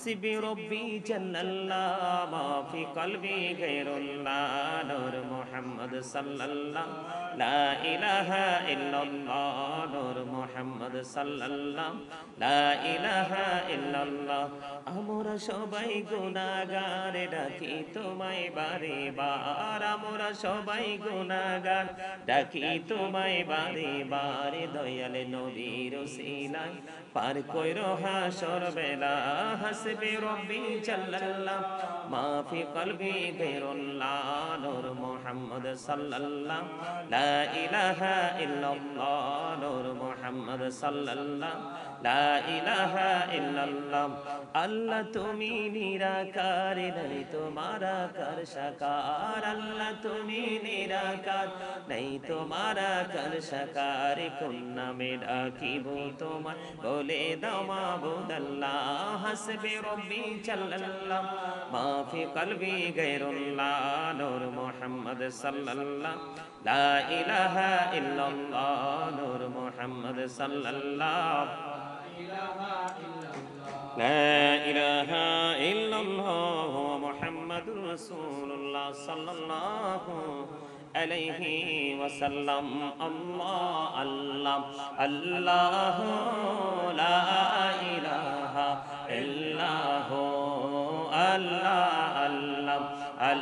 حسبي ربي جل الله ما في قلبي غير الله نور محمد صلى الله لا إله إلا الله نور محمد صلى الله لا إله إلا الله আমরা সবাই গুনাহগার ডাকি তোমায় বারে বার আমরা সবাই গুনাহগার ডাকি তোমায় বারে বার দয়াল নবীর ওসিলায় পার কইরো হাসর বেলা হাসবি রব্বি জাল্লাল্লাহ মা ফি কলবি গায়রুল্লাহ নূর মুহাম্মদ সাল্লাল্লাহ লা ইলাহা ইল্লাল্লাহ নূর মুহাম্মদ সাল্লাল্লাহ লা ইলাহা ইল্লাল্লাহ আল্লাহ তুমি নিরাকার নাই তোমার আকার সাকার আল্লাহ তুমি নিরাকার নাই তোমার আকার সাকার কোন নামে ডাকিব তোমার বলে দাও মাবুদ আল্লাহ হাসবি রব্বি জাল্লাল্লাহ মা ফি কলবি গায়রুল্লাহ নূর মুহাম্মদ সাল্লাল্লাহ লা ইলাহা ইল্লাল্লাহ নূর মুহাম্মদ সাল্লাল্লাহ لا إله إلا الله محمد رسول الله صلى الله عليه وسلم الله الله الله لا إله إلا هو الله الله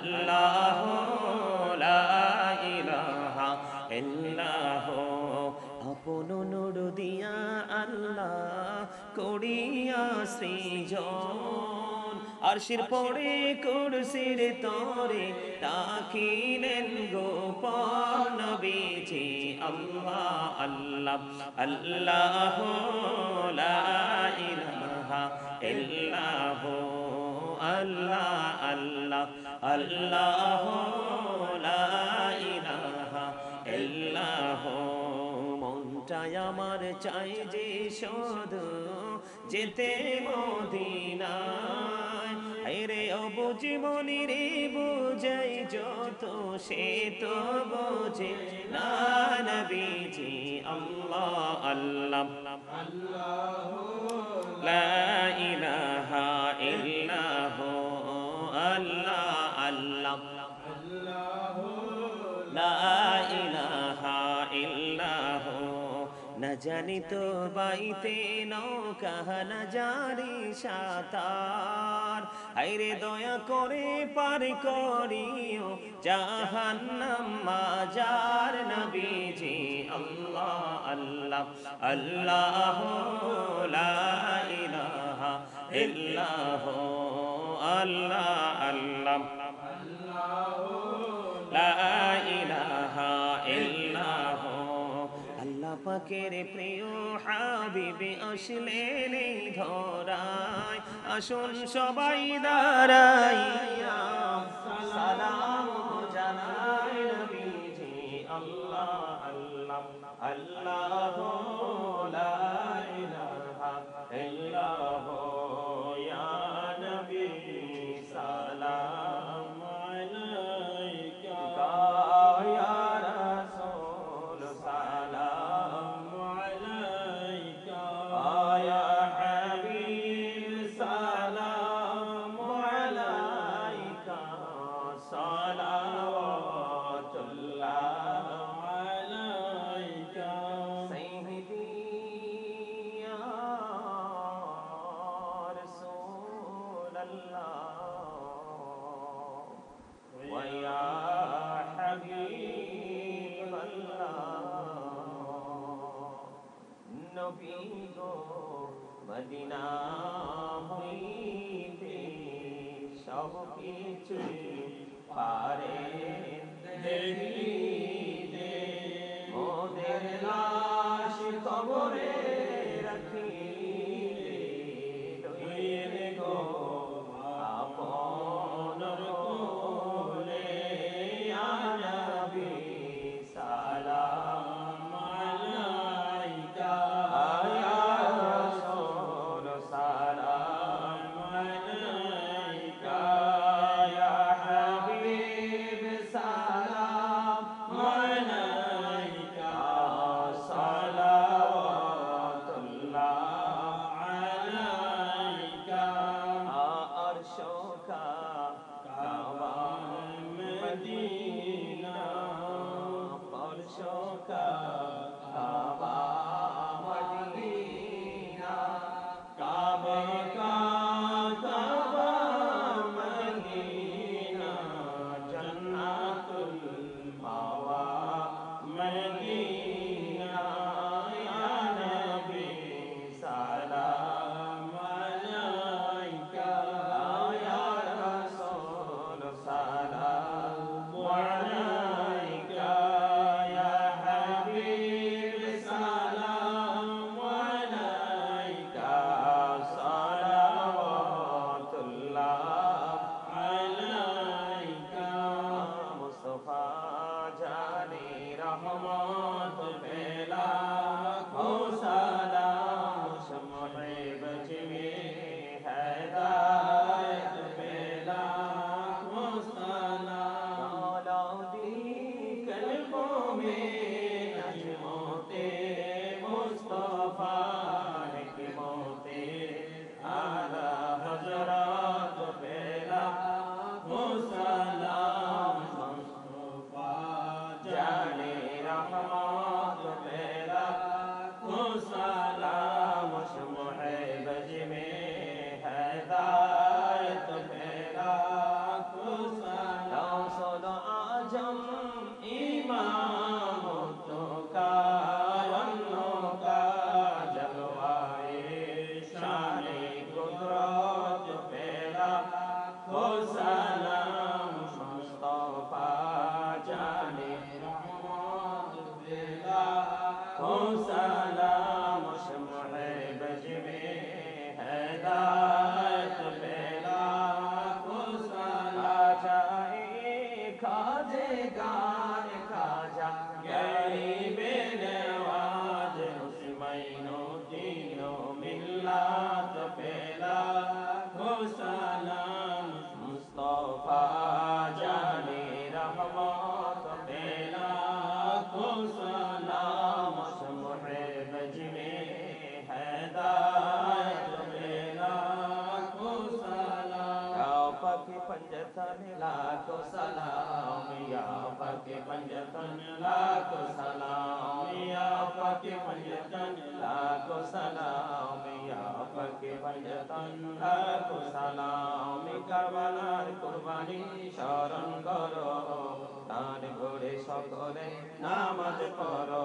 الله لا إله إلا هو আপন নূর দিয়া আল্লাহ করিয়া সৃজন আরশির পরে কুরসির তরে রাখিলেন গোপন নবীজি আল্লাহ আল্লাহ আল্লাহ লা ইলাহা ইল্লাহ আল্লাহ আল্লাহ আল্লাহ লা ইলাহা ইল্লাহ মনটাই আমার চাই যে শুধু যেতে মদিনায় আরে অবুঝ মনি রে বুঝাই যত সে তো বোঝে না নবীজি আল্লাহ আল্লাহ আল্লাহ লা ইলাহা ইল্লাহ আল্লাহ আল্লাহ আল্লাহ লা ইলাহা ইল্লাহ না জানি তো বাইতে নৌকা না জানি সাঁতার আইরে দয়া করে পার করিও জাহান্নাম মাজার নবীজি আল্লাহ আল্লাহ আল্লাহ লা ইলাহা ইল্লাহ আল্লাহ আল্লাহ আল্লাহ লা ইলাহা ইল্লাহ আল্লাহ পাকের প্রিয় হাবিবে আসলেন এই ধরায় আসুন সবাই দাঁড়াইয়া সালাম জানাই নবীজি আল্লাহ আল্লাহ আল্লাহ লা ইলাহা ইল্লাহ ইয়া নবী সালাম আলাইকা ইয়া রাসূল সালাম আলাইকা ইয়া হাবিব সালাম আলাইকা সালাওয়াতুল্লাহ আলাইকা সাইয়্যিদি ইয়া রাসূলাল্লাহ ওয়া ইয়া নবী গো মদিনা হইতে সব কিছু পারে দেখিতে মোদের লাশ কবরে রাখিলে লইলে গো আপন কোলে ইয়া নবী সালাম আলাইকা ইয়া রাসূল সালাম আলাইকা ইয়া হাবিব সালাম আলাইকা সালাওয়াতুল্লাহ শোকা কাবা মদিনা পর শোকা কাবা মদিনা কাবা কাবা মদিনা জান্নাতুল মাওয়া মদিনা ইয়া নবী সালাম আলাইকা ইয়া রাসূল সালাম আলাইকা ইয়া হাবিব সালাম আলাইকা সালাওয়াতুল্লাহ আলাইকা মুস্তাফা জানি রহমত পেলা ও সালাম শমে বজমে হেদায়ত পেলা ও সালাম औलादी कल्बों में नजमोते मुस्तफा की मोते आला हजरत पेला ओ सलाम मुस्तफा जाने रहमत पेला ओ सलाम शमए बज में हिदायत पेला ओ सलाम सुनो आजम इमाम तो का जलवाए शाने कुदरत पेला ओ सलाम मुस्तफा जाने रहमत पेला ओ सलाम शमए बज में हिदायत पेला ओ सलाम जाए खाजे गान खाजा गरीबे नवाज हुस्मैनो दीनो मिल्लत पेला ओ सलाम मुस्तफा जाने रहमत पेला ओ सलाम शमए बज में हिदायत पेला ओ सलाम या पाके पंजतन लाखो सलाम या पाके पंजतन लाखो सलाम या पाके पंजतन लाखो सलाम या पाके पंजतन लाखो सलाम करबलार कुरबानी शरण करो तार घोड़े সকলে নামাজ পড়ো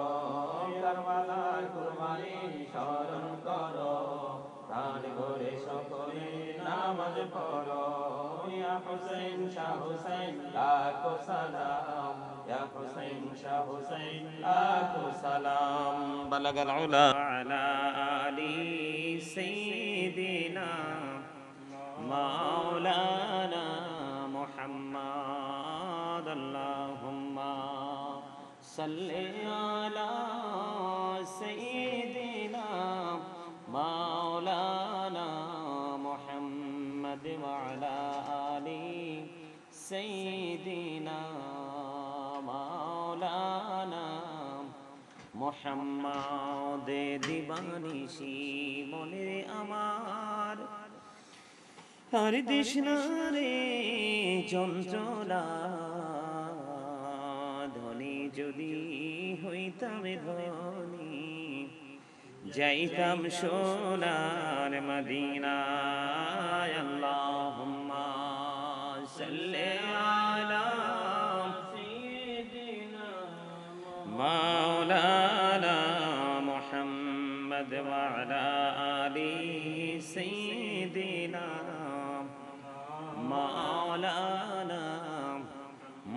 করবলার কুরবানি শরণ করো তার ঘরে সকলে নামাজ পড়ো ইয়া হুসাইন শাহ হুসাইন লাখো সালাম ইয়া হুসাইন শাহ হুসাইন লাখো সালাম বালাগাল উলা আলা আলি সাইয়্যিদিনা মাওলানা মুহাম্মদ আল্লাহুম্মা সাল্লি আলা সাইয়্যিদিনা মাওলানা মুহাম্মদ ওয়া আলা আলি সাইয়্যিদিনা মাওলানা মুহাম্মদ দিবানিশি মনে আমার আর তৃষ্ণা রে যন্ত্রণা ধনী যদি হইতাম ধনী যাইতাম সোনার মদিনায় আল্লাহুম্মা সাল্লি আলা সাইয়্যিদিনা মাওলানা মুহাম্মদ ওয়া আলা আলি সাইয়্যিদিনা মাওলানা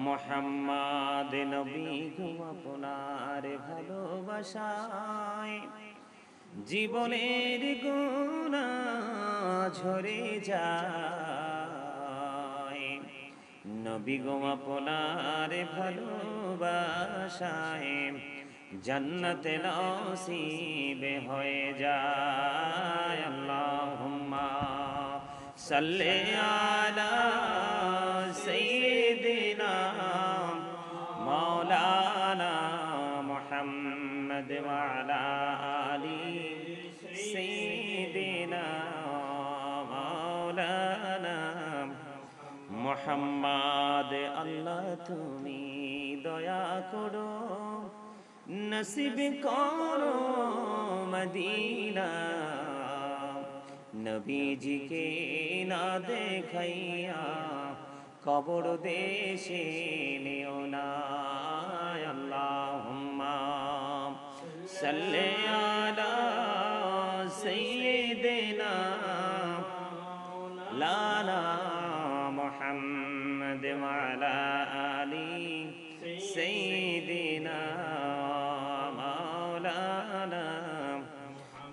মুহাম্মদ নবী গো আপনার ভালোবাসায় জীবনের গুনাহ ঝরে যায় নবী গো আপনার ভালোবাসায় জান্নাত নসিব হয়ে যায় আল্লাহুম্মা সাল্লি আলা সাইয়্যিদিনা মাওলানা মুহাম্মদ ওয়া আলা আলি সাইয়্যিদিনা মাওলানা মোহাম্মদ আল্লাহ তুমি দয়া করো নসিব করো মদিনা নবীজিকে না দেখাইয়া কবর দেশে নিও না আল্লাহুম্মা সাল্লি আলা সাইয়্যিদিনা লানা মুহাম্মদ ওয়া আলা আলি সাইয়্যিদিনা মাওলানা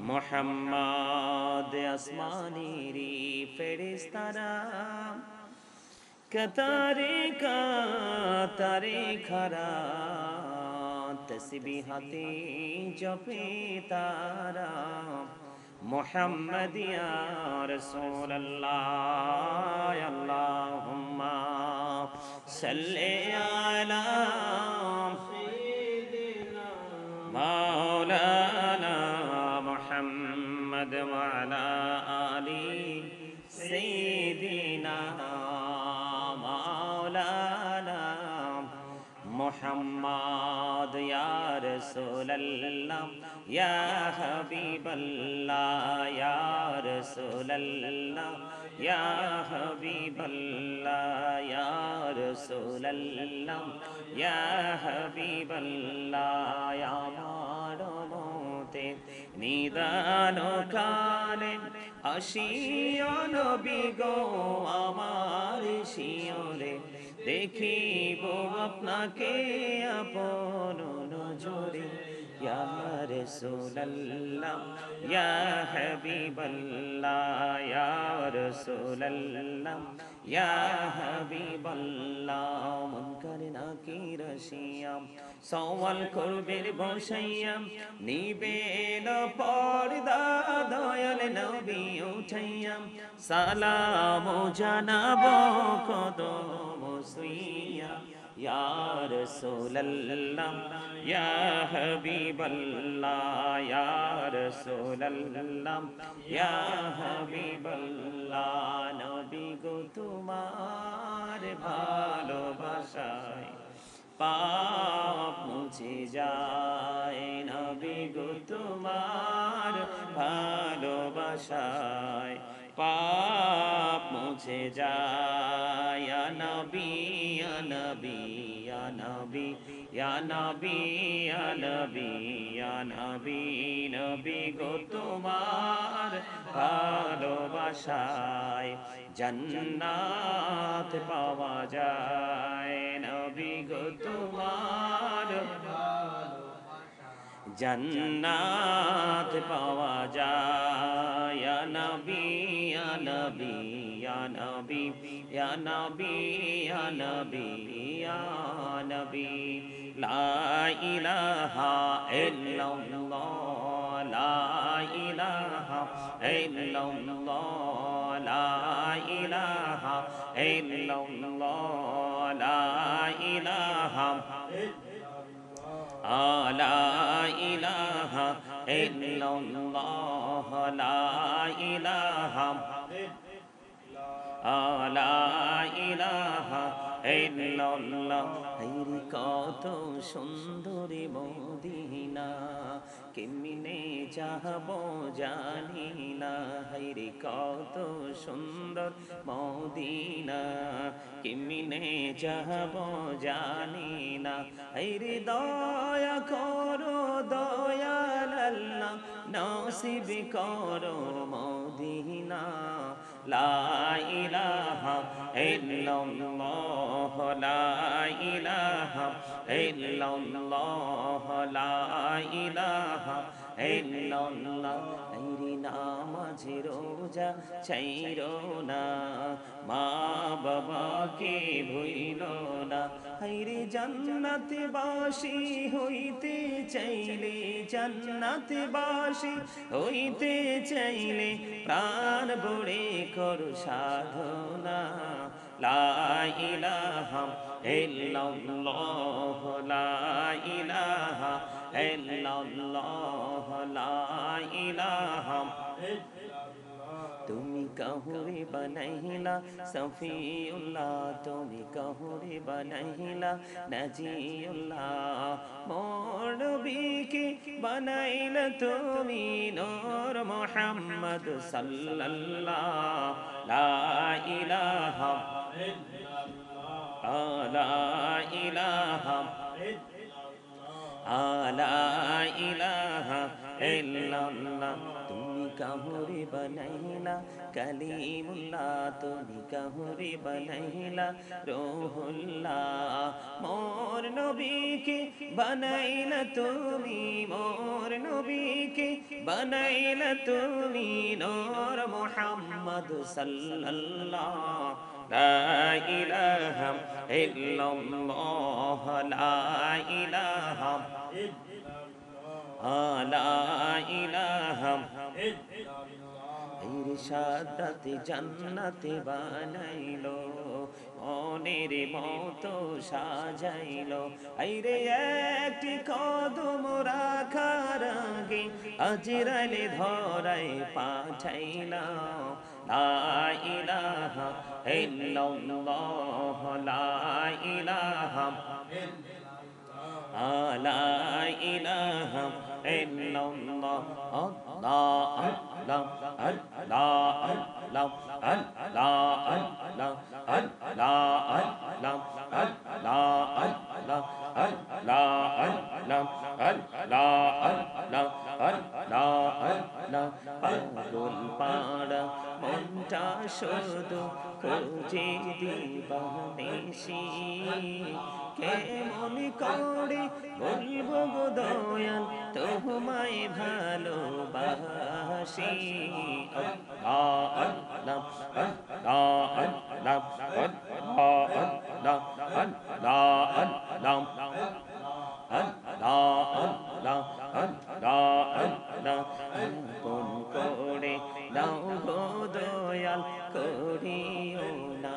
মুহাম্মদ আসমানিরি ফেরেশতারা কাতারে কাতারে খারা তসবিহাতে জপে তারা মুহাম্মদ ইয়া রাসূলুল্লাহ আল্লাহুম্মা সাল্লি আলা সাইয়্যিদিনা মাওলানা মুহাম্মদ ওয়া আলা আলি সাইয়্যিদিনা মোহাম্মদ ইয়া রাসূলুল্লাহ ইয়া হাবিবাল্লাহ ইয়া রাসূলুল্লাহ ইয়া হাবিবাল্লাহ ইয়া রাসূলুল্লাহ ইয়া হাবিবাল্লাহ আমার মতে নিদান কালে আসিও নবী গো আমার শিয়রে দেখিব আপনাকে আপন নজরে ইয়া রাসূলুল্লাহ ইয়া হাবিবাল্লাহ ইয়া রাসূলুল্লাহ ইয়া হাবিবাল্লাহ মুনকার নাকির আসিয়া সওয়াল করবে বসাইয়া নিবেন পর্দা দয়াল নবী উঠাইয়া সালাম জানাবো কদম সুইয়া ইয়া রাসূলুল্লাহ ইয়া হাবিবাল্লাহ ইয়া রাসূলুল্লাহ ইয়া হাবিবাল্লাহ নবী গো তোমার ভালোবাসায় পাপ মুছে যায় নবী গো তোমার ভালোবাসায় পাপ মুছে যায় ইয়া নবী ইয়া নবী ইয়া নবী ইয়া নবী ইয়া নবী ইয়া নবী নবী গো তোমার ভালোবাসায় জান্নাত পাওয়া যায় নবী গো তোমার জান্নাত পাওয়া যায় ইয়া নবী ইয়া নবী ইয়া নবী ইয়া নবী ইয়া নবী ইয়া নবী লা ইলাহা ইল্লাল্লাহ লা ইলাহা ইল্লাল্লাহ লা ইলাহা ইল্লাল্লাহ লা ইলাহা লা ইলাহা ইল্লাল্লাহ লা ইলাহা লা ইলাহা ইল্লাল্লাহ হায়রে কত সুন্দরী মদিনা কেমনে চাহবো জানি না হায়রে কত সুন্দর মদিনা কেমনে চাহবো জানি না হায়রে দয়া করো দয়াল আল্লাহ নসিব করো মদিনা লা ইলাহা ইল্লাল্লাহ লা ইলাহা ইল্লাল্লাহ লা ইলাহা ইল্লাল্লাহ আইরি নামাজ রোজা ছাইরো না মা বাবাকে ভুইলো না আইরি জান্নাতে বাসী হইতে চাইলে জান্নাতে বাসী হইতে চাইলে প্রাণ ভরে কর সাধনা লা ইলাহা ইল্লাল্লাহ লা ইলাহা ইল্লাল্লাহ লা ইলাহা তুমি কাহুরে বানাইলা সফিউল্লাহ তুমি কাহুরে বানাইলা নাজিউল্লাহ মোর নবীকে বানাইলা তুমি নূর মুহাম্মদ সাল্লাল্লাহ লা ইলাহা লা ইলাহা লা ইলাহা ইল্লাল্লাহ তুমি কাহুরে বানাইলা কালিমুল্লাহ তুমি কাহুরে বানাইলা রূহুল্লাহ মোর নবীকে বানাইলা তুমি মোর নবীকে বানাইলা তুমি নূর মুহাম্মদ সাল্লাল্লাহ لا إله إلا الله لا إله لا إله ইরশাদাতে জান্নাতে বানাইলো মনের মতো সাজাইলো আইরে একটি কদম রাখার আগে আজরাইলে ধরায় পাঠাইলা লা ইলাহা ইল্লাল্লাহ লা ইলাহা লা ইলাহা ইল্লাল্লাহ আল্লাহ আল্লাহ আল্লাহ আল্লাহ আল্লাহ আল্লাহ আল্লাহ আল্লাহ আল্লাহ আল্লাহ আল্লাহ আল্লাহ আল্লাহ আল্লাহ আল্লাহ আল্লাহ পাগল পাড়া মনটা শুধু খোঁজে দিবানিশি কেমন করে বলবো গো দয়াল তোমায় ভালোবাসি আল্লাহ আল্লাহ আল্লাহ আল্লাহ আল্লাহ আল্লাহ আল্লাহ আল্লাহ আল্লাহ আল্লাহ কোন করে দাও গো দয়াল করিও না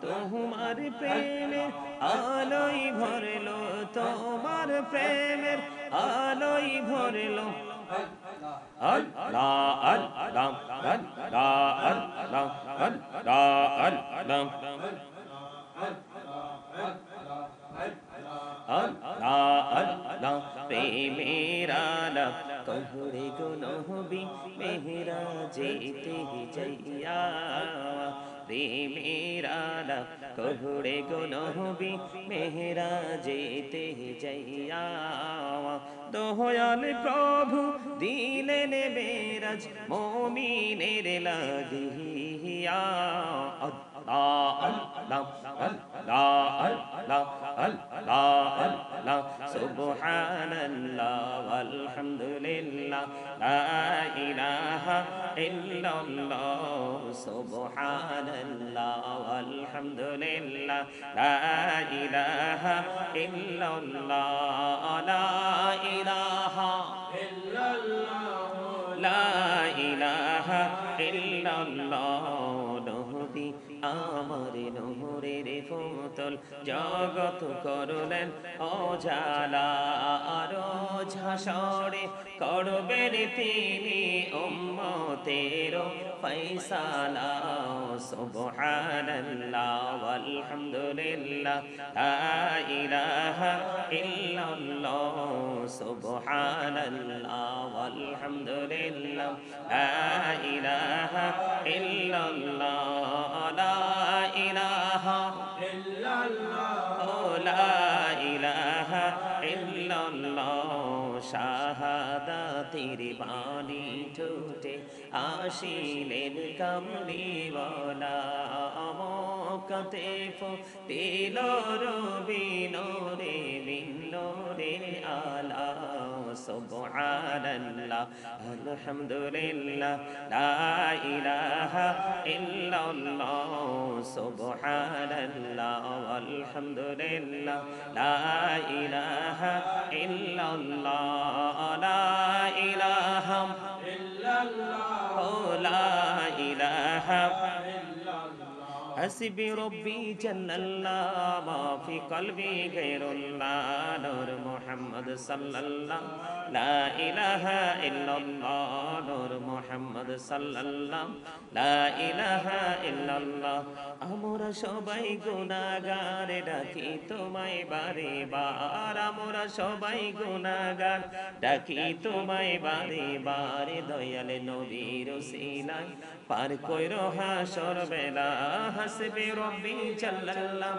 তোমার প্রেমের আলোই ভরলো তোমার প্রেমের আলোই ভরলো আল্লাহ আল্লাহ আল্লাহ আল্লাহ আল্লাহ আল্লাহ প্রেমের আলাপ কহুরে গো নবী মেহরা যেতে যাইয়া প্রেমের আলাপ কহুরে গো নবী মেহরা যেতে যাইয়া দয়াল প্রভু দিলেন বেরাজ মুমিনের লাগিয়া আল্লাহ আল্লাহ আল্লাহ আল্লাহ আল্লাহ আল্লাহ সুবহানাল্লাহ আলহামদুলিল্লাহ লা ইলাহা ইল্লাল্লাহ সুবহানাল্লাহ আলহামদুলিল্লাহ লা ইলাহা ইল্লাল্লাহ লা ইলাহা ইল্লাল্লাহ লা ইলাহা ইল্লাল্লাহ নবী আমার নহরের ফুতল জগত করলেন অজালা আরো ঝাসরে করবেন তিনি উম্মতের ফয়সালা সুবহানাল্লাহ আলহামদুলিল্লাহ লা ইলাহা ইল্লাল্লাহ সুবহানাল্লাহ আলহামদুলিল্লাহ লা ইলাহা ইল্লাল্লাহ লা ইলাহা ইল্লাল্লাহ লা ইলাহা ইল্লাল্লাহ শাহাদাতের বাণী ঠোঁটে আসিলেন কামলিওয়ালা মক্কাতে ফুটিল রবি নূরে মিন নূরে আলা সুবহানাল্লাহ আলহামদুলিল্লাহ লা ইলাহা ইল্লাল্লাহ সুবহানাল্লাহ আলহামদুলিল্লাহ লা ইলাহা ইল্লাল্লাহ লা ইলাহা ইল্লাল্লাহ লা ইলাহা حسبي ربي جل الله ما في قلبي غير الله نور محمد صلى الله لا إله إلا الله نور محمد صلى الله لا إله إلا الله আমরা সবাই গুনাহগার ডাকি তোমায় বারে বার আমরা সবাই গুনাহগার ডাকি তোমায় বারে বার দয়াল নবীর ওসিলায় পার কইরো হাসর বেলা হাসবি রব্বি জাল্লাল্লাহ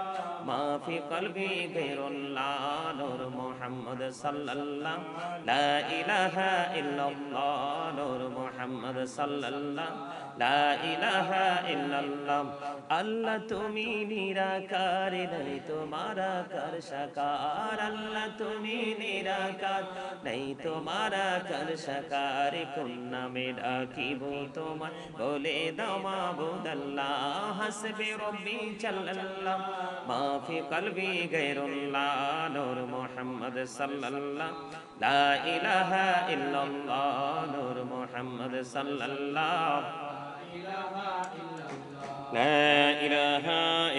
মা ফি কলবি গায়রুল্লাহ নূর মুহাম্মদ সাল্লাল্লাহ লা ইলাহা ইল্লাল্লাহ নূর মুহাম্মদ সাল্লাল্লাহ লা ইলাহা ইল্লাল্লাহ আল্লাহ তুমি নিরাকার নাই তোমার আকার সাকার আল্লাহ তুমি নিরাকার নাই তোমার আকার সাকার কোন নামে ডাকিব তোমায় বলে দাও মাবুদ আল্লাহ হাসবি রব্বি জাল্লাল্লাহ মা ফি কলবি গায়রুল্লাহ নূর মুহাম্মদ সাল্লাল্লাহ লা ইলাহা ইল্লাল্লাহ নূর মুহাম্মদ সাল্লাল্লাহ لا إله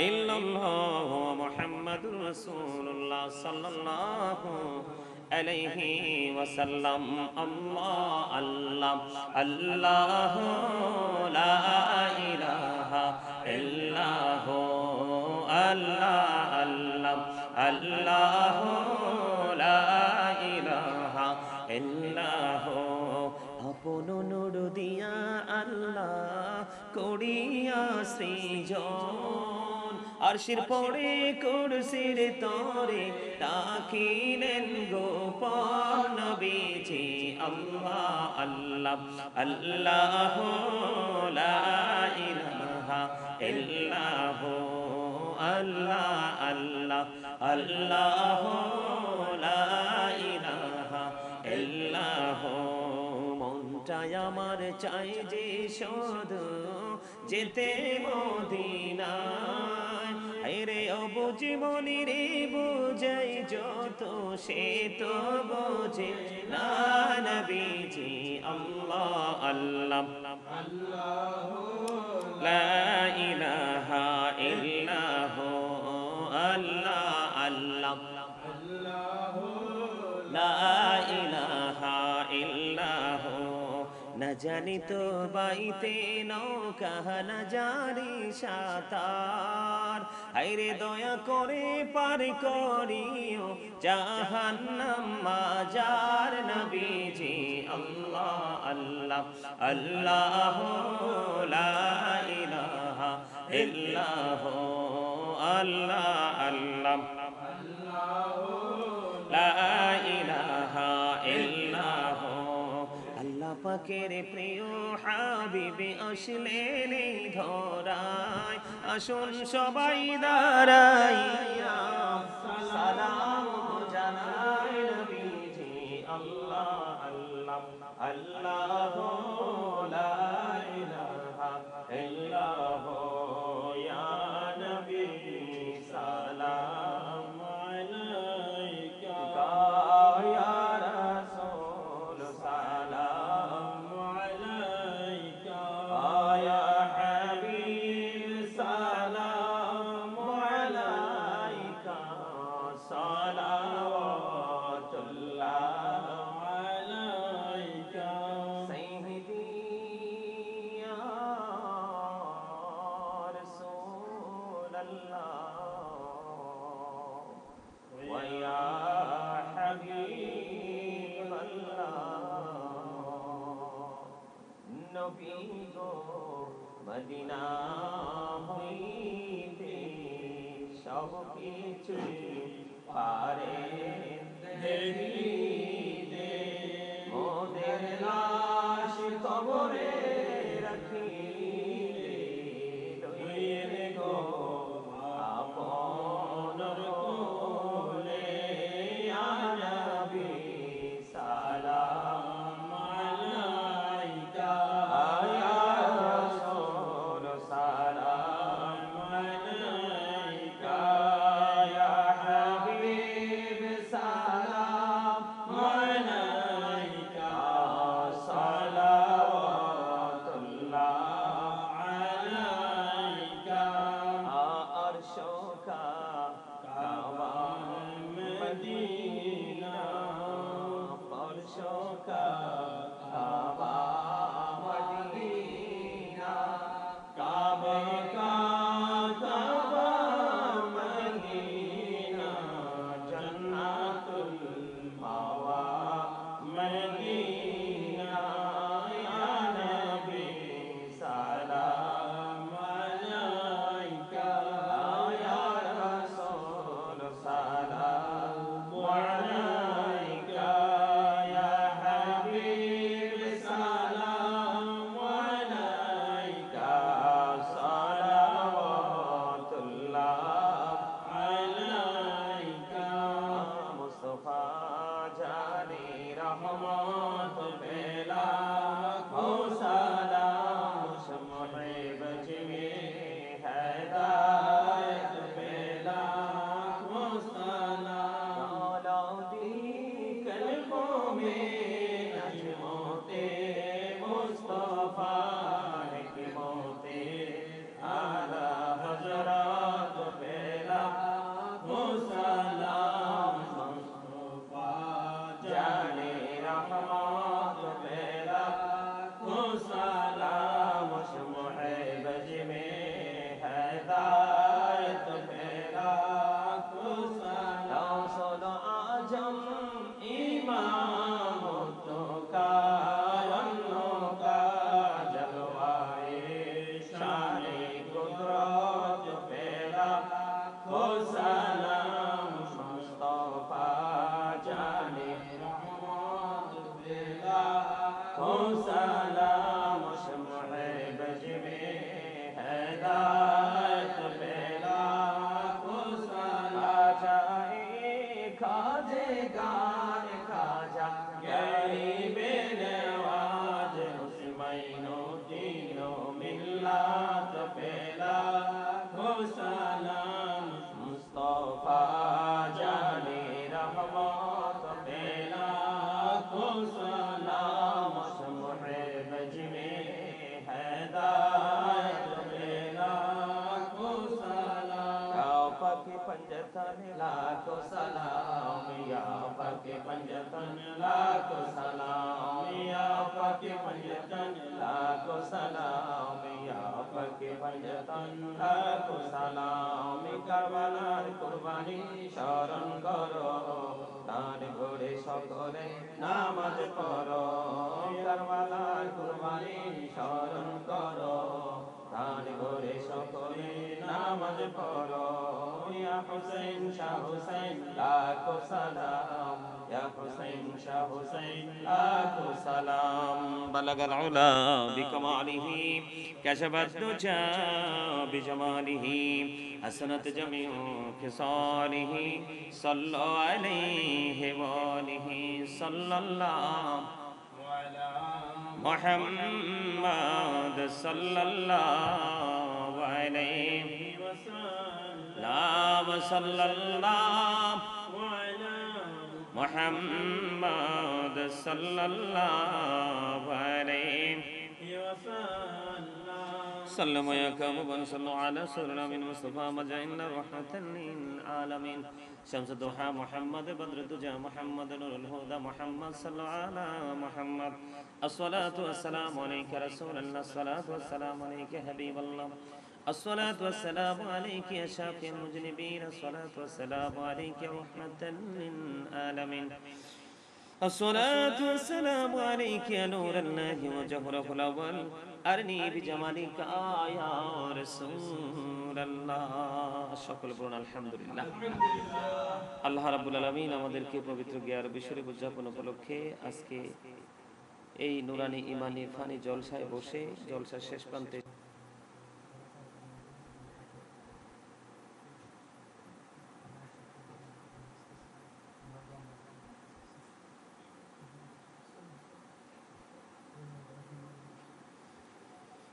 إلا الله محمد رسول الله صلى الله عليه وسلم الله الله الله لا إله إلا هو الله الله الله لا إله إلا هو আপন নূর দিয়া আল্লাহ করিয়া সৃজন আরশির পরে কুরসির তরে রাখিলেন গোপন নবীজি আল্লাহ আল্লাহ আল্লাহ লা ইলাহা ইল্লাহ আল্লাহ আল্লাহ আল্লাহ লা ইলাহা ইল্লাহ মনটায় আমার চাই যে শুধু যেতে মদিনায় রে অবুঝ মনি রে বুঝাই যত সে তো বোঝে না নবীজি আল্লাহ আল্লাহ লা ইলাহা ইল্লাহ আল্লাহ আল্লাহ লা ইলাহা ইল্লাহ না জানি তো বাইতে নৌকা না জানি সাঁতার হায়রে দয়া করে পার করিও জাহান্নাম মাজার নবীজি আল্লাহ আল্লাহ আল্লাহ লা ইলাহা ইল্লাহ আল্লাহ আল্লাহ লা ইলাহা ইল্লাহ আল্লাহ পাকের প্রিয় হাবিবে আসলেন এই ধরায় আসুন সবাই দাঁড়াইয়া সালাম জানাই নবীজি আল্লাহ আল্লাহ আল্লাহ লা ইলাহা ইল্লাহ ইয়া নবী সালাম আলাইকা ইয়া রাসূল সালাম আলাইকা ইয়া হাবিব সালাম আলাইকা সালাওয়াতুল্লাহ আলাইকা সাইয়্যিদি ইয়া রাসূলাল্লাহ ওয়া ইয়া হাবিবাল্লাহ নবী গো মদিনা হইতে সব কিছু পারে দেখিতে মোদের লাশ কবরে রাখিলে লইলে গো আপন কোলে ইয়া নবী সালাম আলাইকা ইয়া রাসূল সালাম আলাইকা ইয়া হাবিব সালাম আলাইকা সালাওয়াতুল্লাহ लाखों सलाम या पाके पंजतन लाखों सलाम या पाके पंजतन लाखों सलाम या पाके पंजतन लाखों सलाम কারবালার কুরবানি স্মরণ করো প্রাণ ভরে সকলে নামাজ পড়ো কারবালার কুরবানি স্মরণ করো প্রাণ ভরে সকলে নামাজ পড়ো ইয়া হুসাইন শাহ হুসাইন লাখো সালাম ইয়া হুসাইন শাহ হুসাইন লাখো সালাম বালাগাল উলা বিকামালিহি কাশাবাত দুজা বিজামালিহি حسنت جميع خصاله صلى عليه وآله صلى الله على محمد صلى الله عليه وسلم صلى الله على محمد صلى الله عليه وسلم سلم يا كامبا صلوا على سيدنا من مصطفى مجاين رحمة للعالمين شمس الضحى محمد بدر الدجى محمد نور الهدى محمد صلى على محمد الصلاة والسلام عليك رسول الله الصلاة والسلام عليك حبيب الله الصلاة والسلام عليك يا شافي المذنبين الصلاة والسلام عليك رحمة للعالمين الصلاة والسلام عليك يا نور الله وجهره الأول أرني بجمالك يا رسول الله সকল বলুন আলহামদুলিল্লাহ আল্লাহ রাব্বুল আলামিন আমাদেরকে পবিত্র গিয়ার বিশ্বরে উদযাপন উপলক্ষে আজকে এই নুরানি ইমানি ফানি জলসায় বসে জলসার শেষ প্রান্তে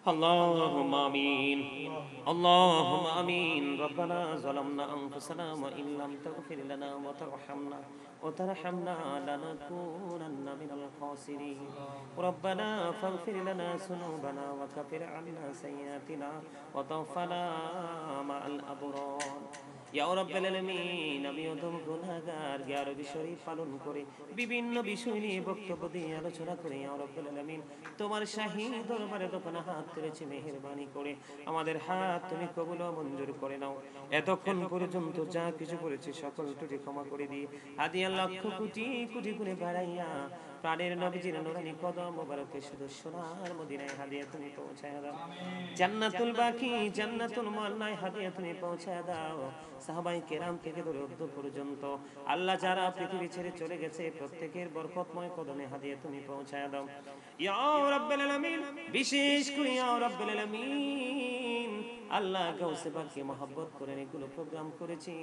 اللهم آمين اللهم آمين ربنا ظلمنا أنفسنا وإن لم تغفر لنا وترحمنا لنكونن من الخاسرين ربنا فاغفر لنا ذنوبنا وكفر عنا سيئاتنا وتوفنا مع الأبرار ইয়া রাব্বাল আলামিন আমি অধম গুনাহগার গ্যারবি শরীফ পালন করে বিভিন্ন বিষয় নিয়ে বক্তব্য দিয়ে আলোচনা করে ইয়া রাব্বাল আলামিন তোমার শাহী দরবারে দোকানে হাত তুলেছি মেহেরবানি করে আমাদের হাত তুমি কবুল ও মঞ্জুর করে নাও এতক্ষণ পর্যন্ত যা কিছু করেছি সকল ত্রুটি ক্ষমা করে দিয়ে হাদিয়া লক্ষ কোটি কোটি গুণে বাড়াইয়া প্রাণের নবীজির নূরানি কদম মোবারকে শুধু সোনার মদিনায় হাদিয়া তুমি পৌঁছায় দাও জান্নাতুল বাকি জান্নাতুল মান্নায় হাদিয়া তুমি পৌঁছায় দাও সাহাবাই কেরাম থেকে ধরে উদ্দ পর্যন্ত আল্লাহ যারা পৃথিবী ছেড়ে চলে গেছে প্রত্যেকের বরকতময় কদমে হাদিয়া তুমি পৌঁছায় দাও ইয়া রাব্বাল আলামিন বিশেষ করে ইয়া রাব্বাল আলামিন আল্লাহ গাউসে পাককে মহব্বত করে এগুলো প্রোগ্রাম করেছি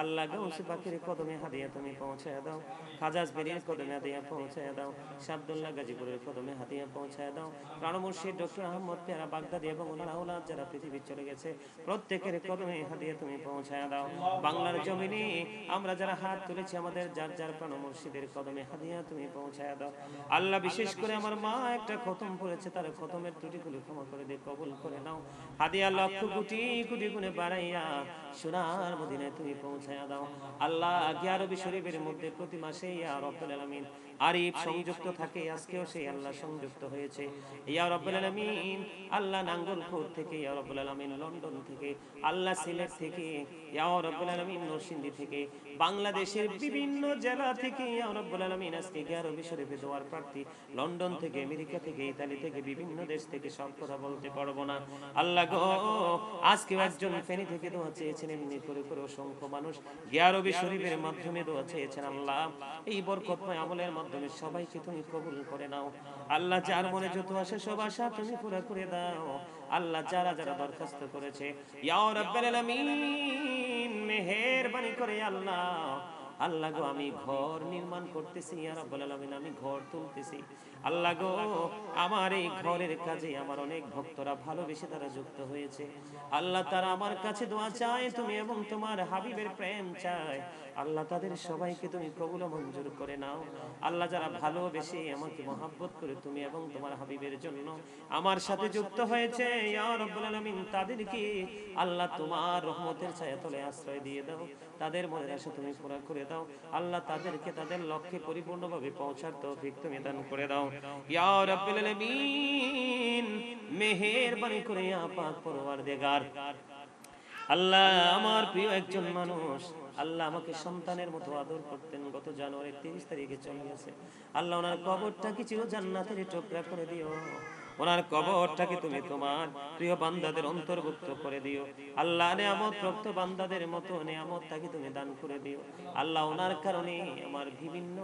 আল্লাহ গাউসে পাকের কদমে হাদিয়া তুমি পৌঁছায় দাও খাজাজ বেরির কদমে হাদিয়া পৌঁছায় দাও শাবদুল্লাহ গাজীপুরের কদমে হাদিয়া পৌঁছায় দাও প্রাণ মুর্শিদ ডক্টর আহমদ পেয়ারা বাগদাদি এবং ওনার আওলাদ যারা পৃথিবী চলে গেছে প্রত্যেকের কদমে হাদিয়া তুমি পৌঁছায় দাও বাংলার জমিনে আমরা যারা হাত তুলেছি আমাদের যার যার প্রাণ মুর্শিদের কদমে হাদিয়া তুমি পৌঁছায় দাও আল্লাহ বিশেষ করে আমার মা একটা খতম পড়েছে তার খতমের ত্রুটিগুলো ক্ষমা করে দিয়ে কবুল করে নাও হাদিয়া লক্ষ কোটি কোটি গুণে বাড়াইয়া সোনার মদিনায় তুমি পৌঁছায়া দাও আল্লাহ গিয়ারবি শরীফের মধ্যে প্রতি মাসে ইয়া রাব্বুল আলামিন আরিফ সংযুক্ত থাকে আজকেও সেই আল্লাহ সংযুক্ত হয়েছে ইয়া রাব্বুল আলামিন আল্লাহ নাঙ্গলকোট থেকে ইয়া রাব্বুল আলামিন লন্ডন থেকে আল্লাহ সিলেট থেকে ইয়া রাব্বুল আলামিন নরসিংদী থেকে বাংলাদেশের বিভিন্ন জেলা থেকে ইয়া রাব্বুল আলামিন আজকে গিয়ারবি শরীফে দোয়ার প্রার্থী লন্ডন থেকে আমেরিকা থেকে ইতালি থেকে বিভিন্ন দেশ থেকে সব কথা বলতে পারবো না আল্লাহ গো আজকে একজন ফেনী থেকে দোয়া চেয়েছেন এমনি করে করে অসংখ্য মানুষ গিয়ারবি শরীফের মাধ্যমে দোয়া চেয়েছেন আল্লাহ এই বরকতময় আমলের মাধ্যমে সবাইকে তুমি কবুল করে নাও আল্লাহ যার মনে যত আসে সব আশা তুমি পুরা করে দাও আল্লাহ যারা যারা দরখাস্ত করেছে ইয়া রাব্বাল আলামিন মেহেরবানি করে আল্লাহ আল্লাহ গো আমি ঘর নির্মাণ করতেছি, ইয়া রাব্বুল আলামিন আমি ঘর তুলতেছি। আল্লাহ গো আমার এই ঘরের কাজে আমার অনেক ভক্তরা ভালোবেসে তারা যুক্ত হয়েছে। আল্লাহ তারা আমার কাছে দোয়া চায় তুমি এবং তোমার হাবিবের প্রেম চায়। আল্লাহ তাদের সবাইকে তুমি কবুল ও মঞ্জুর করে নাও। আল্লাহ যারা ভালোবেসে আমাকে মহাব্বত করে তুমি এবং তোমার হাবিবের জন্য আমার সাথে যুক্ত হয়েছে, ইয়া রাব্বুল আলামিন তাদেরকে আল্লাহ তোমার রহমতের ছায়াতলে আশ্রয় দিয়ে দাও। তাদের মনের আশা তুমি পুরা করে দাও। আল্লাহ তাদেরকে তাদের লক্ষ্যে পরিপূর্ণভাবে পৌঁছার তৌফিক তুমি দান করে দাও, ইয়া রাব্বুল আলামিন। মেহেরবানি করে ইয়া পাক পরওয়ারদিগার আল্লাহ আমার প্রিয় একজন মানুষ আল্লাহ আমাকে সন্তানের মতো আদর করতেন, গত জানুয়ারির 30 তারিখে চলে গেছে। আল্লাহ ওনার কবরটাকে চির জান্নাতের টুকরা করে দিও, ওনার কবরটাকে তুমি তোমার প্রিয় বান্দাদের অন্তর্ভুক্ত করে দিও। আল্লাহ নিয়ামত প্রাপ্ত বান্দাদের মতো নিয়ামতটাকে তুমি দান করে দিও। আল্লাহ ওনার কারণে আমার বিভিন্ন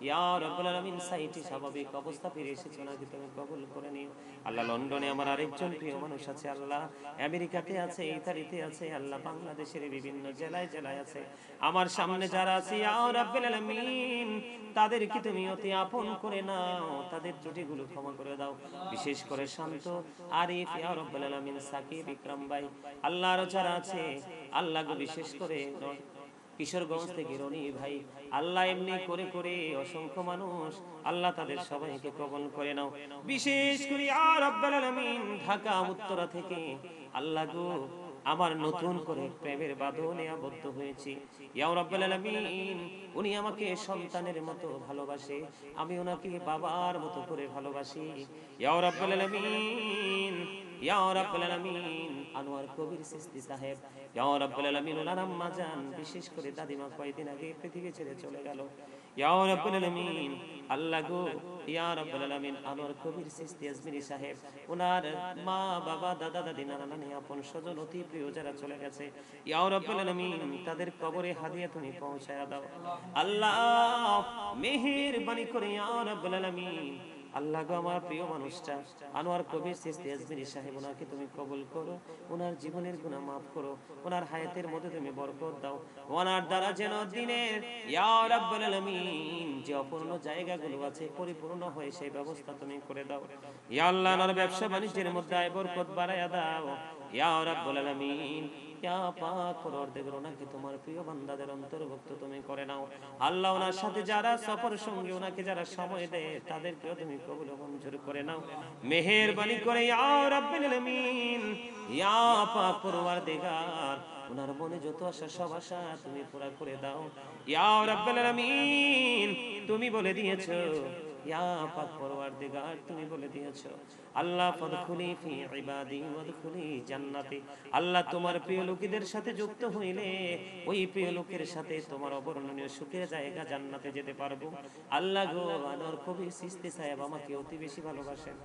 ইয়া রাব্বুল আলামিন সাইটি স্বাভাবিক অবস্থা ফিরে এসেছে, ওনাকে তুমি কবুল করে নিও। আল্লাহ লন্ডনে আমার আরেকজন প্রিয় মানুষ আছে, আল্লাহ আমেরিকাতে আছে, ইতালিতে আছে, আল্লাহ বাংলাদেশের বিভিন্ন জেলায় জেলায় আছে। আমার সামনে যারা আছে ইয়া রাব্বুল আলামিন তাদেরকে তুমি অতি আপন করে নাও, তাদের ত্রুটিগুলো ক্ষমা করে দাও। বিশেষ করে শান্ত আরিফ ইয়া রাব্বুল আলামিন সাকিব ইকরাম ভাই আল্লাহ আরো যারা আছে আল্লাহ গো, বিশেষ করে কিশোরগঞ্জ থেকে রনি ভাই আল্লাহ এমনি করে করে অসংখ্য মানুষ আল্লাহ তাদের সবাইকে কবুল করে নাও। বিশেষ করে ইয়া রাব্বুল আলামিন ঢাকা উত্তরা থেকে আল্লাহ গো আমার নতুন করে প্রেমের বাঁধনে আবদ্ধ হয়েছি, ইয়া রাব্বুল আলামিন উনি আমাকে সন্তানের মতো ভালোবাসে, আমি ওনাকে বাবার মতো করে ভালোবাসি, ইয়া রাব্বুল আলামিন। ইয়া রাব্বুল আলামিন আনোয়ার কবির চিশতি সাহেব ইয়া রাব্বুল আলামিন ওনার আম্মা জান বিশেষ করে দাদিমা কয়েকদিন আগে পৃথিবী ছেড়ে চলে গেল, ইয়া রাব্বুল আলামিন আল্লাহ গো ইয়া রাব্বুল আলামিন আনোয়ার কবির চিশতি আজমিরি সাহেব ওনার মা বাবা দাদা দাদি নানা নানি আপন স্বজন অতি প্রিয় যারা চলে গেছে, ইয়া রাব্বুল আলামিন তাদের কবরে হাদিয়া তুমি পৌঁছায়া দাও। আল্লাহ মেহেরবানি করে ইয়া রাব্বুল আলামিন আল্লাহ গো আমার প্রিয় মানুষটা আনোয়ার কবির চিশতি আজমিরি সাহেব ওনাকে তুমি কবুল করো, ওনার জীবনের গুনাহ মাফ করো, ওনার হায়াতের মধ্যে তুমি বরকত দাও, ওনার দ্বারা যেন দিনের ইয়া রাব্বুল আলামিন যে অপূর্ণ জায়গাগুলো আছে পরিপূর্ণ হয় সেই ব্যবস্থা তুমি করে দাও, ইয়া আল্লাহ ওনার ব্যবসা বাণিজ্যের মধ্যে আয় বরকত বাড়ায়া দাও, ইয়া রাব্বুল আলামিন। ইয়া পাক পরওয়ারদিগার ওনাকে তোমার প্রিয় বান্দাদের অন্তর্ভুক্ত তুমি করে নাও। আল্লাহ ওনার সাথে যারা সফর সঙ্গী ওনাকে যারা সময় দেয় তাদেরকেও তুমি কবুল ও মঞ্জুর করে নাও, মেহেরবানি করে ইয়া রাব্বুল আলামিন। ইয়া পাক পরওয়ারদিগার ওনার মনে যত আশা সব আশা তুমি পুরা করে দাও, ইয়া রাব্বুল আলামিন। তুমি বলে দিয়েছো ইয়া পাক পরওয়ারদিগার তুমি বলে দিয়েছো আল্লাহ ফাদখুলি ফি ইবাদি ওয়াদখুলি জান্নাতি, আল্লাহ তোমার প্রিয় লোকেদের সাথে যুক্ত হইলে ওই প্রিয় লোকের সাথে তোমার অবর্ণনীয় সুখের জায়গা জান্নাতে যেতে পারবো। আল্লাহ গো আনোয়ার কবির চিশতি সাহেব আমাকে অতি বেশি ভালোবাসেন,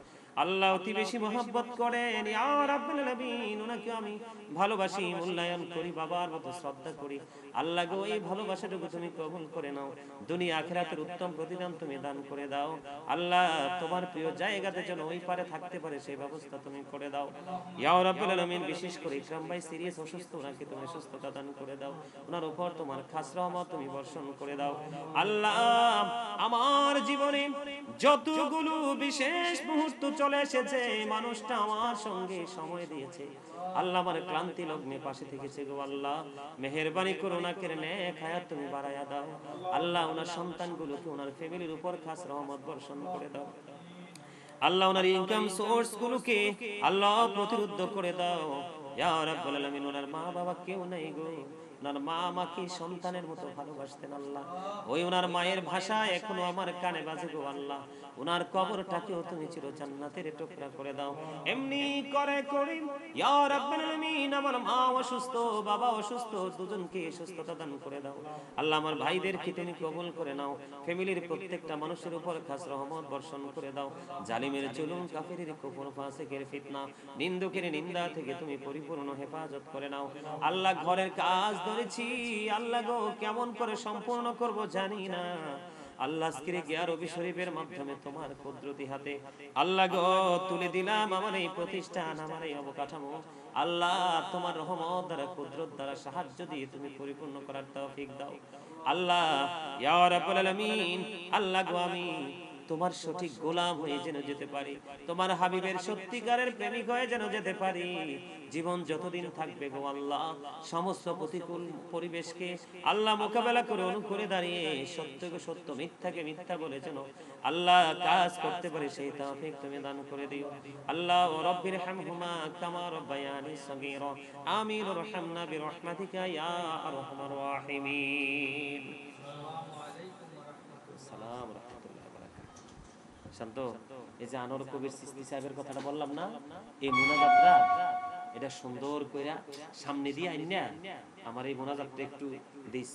আল্লাহ অতি বেশি মহব্বত করেন, ইয়া রাব্বুল আলামিন ওনাকে আমি ভালোবাসি, মূল্যায়ন করি, বাবার মতো শ্রদ্ধা করি। আল্লাহ গো এই ভালোবাসাটুকু তুমি কবুল করে নাও, দুনিয়া আখিরাতের উত্তম প্রতিদান তুমি দান করে দাও। আল্লাহ তোমার প্রিয় জায়গাতে যেন ওই পারে থাকতে পারে সেই ব্যবস্থা তুমি করে দাও, ইয়া রাব্বুল আলামিন। বিশেষ করে ইকরাম ভাই সিরিয়াস অসুস্থ, ওনাকে তুমি সুস্থতা দান করে দাও, ওনার উপর তোমার খাস রহমত তুমি বর্ষণ করে দাও। আল্লাহ আমার জীবনে যতগুলো বিশেষ মুহূর্ত চলে এসেছে মানুষটা আমার সঙ্গে সময় দিয়েছে, আল্লাহ আমার ক্লান্তি লগ্নে পাশে থেকেছে গো আল্লাহ মেহেরবানি করে ওনাকে নেক হায়াত তুমি বাড়ায়া দাও। আল্লাহ ওনার সন্তানগুলোকে ওনার ফ্যামিলির উপর খাস রহমত বর্ষণ করে দাও। আল্লাহ ওনার ইনকাম সোর্স গুলোকে আল্লাহ প্রতিরোধ করে দাও, ইয়া রাব্বুল আলামিন। ওনার মা বাবা কেউ নাই গো, ওনার মা আমাকে সন্তানের মতো ভালোবাসতেন আল্লাহ, ওই ওনার মায়ের ভাষা এখনো আমার কানে বাজে গো আল্লাহ। ওনার কবরটাকেও তুমি চির জান্নাতের টুকরা করে দাও, এমনি করে করে ইয়া রাব্বুল আলামিন। আমার মা অসুস্থ, বাবা অসুস্থ, দুজনকে সুস্থতা দান করে দাও আল্লাহ। আমার ভাইদেরকে তুমি কবুল করে নাও, ফ্যামিলির প্রত্যেকটা মানুষের উপর খাস রহমত বর্ষণ করে দাও। জালিমের জুলুম, কাফিরের কুফর, ফাসিকের ফিতনা, নিন্দুকের নিন্দা থেকে তুমি পরিপূর্ণ হেফাজত করে নাও আল্লাহ। ঘরের কাজ ধরেছি আল্লাহ গো, কেমন করে সম্পূর্ণ করব জানি না আল্লাহ। আজকের গিয়া রবি শরীফের মাধ্যমে তোমার কুদরতি হাতে আল্লাহ গো তুলে দিলাম আমার এই প্রতিষ্ঠান, আমার এই অবকাঠামো, আল্লাহ তোমার রহমত দ্বারা কুদরত দ্বারা সাহায্য দিয়ে তুমি পরিপূর্ণ করার তৌফিক দাও আল্লাহ ইয়া রাব্বুল আলামিন আল্লাহ গো আমি তোমার সঠিক গোলাম হয়ে যেন যেতে পারি তোমার হাবিবের সত্যিকারের প্রেমিক হয়ে যেন যেতে পারি জীবন যতদিন থাকবে গো আল্লাহ সমস্ত প্রতিকূল পরিবেশকে আল্লাহ মোকাবেলা করে অনুকূলে দাঁড়িয়ে সত্যকে সত্য মিথ্যাকে মিথ্যা বলে যেন আল্লাহ কাজ করতে পারে সেই তৌফিক তুমি দান করে দিও আল্লাহ রব্বির হামহুমা কামা রব্বায়ানি সগীরা আমিন রহমনা বিরহমাতিকা ইয়া আরহামার রাহিমিন সালাম রাহমাতুল্লাহি ওয়া বারাকাতুহু শান্ত এই যে আনোয়ার কবির চিশতি সাহেবের কথাটা বললাম না এই মুনাজাতটা এটা সুন্দর কইরা সামনে দিয়ে আইনা আমার এই মুনাজাতটা একটু দিস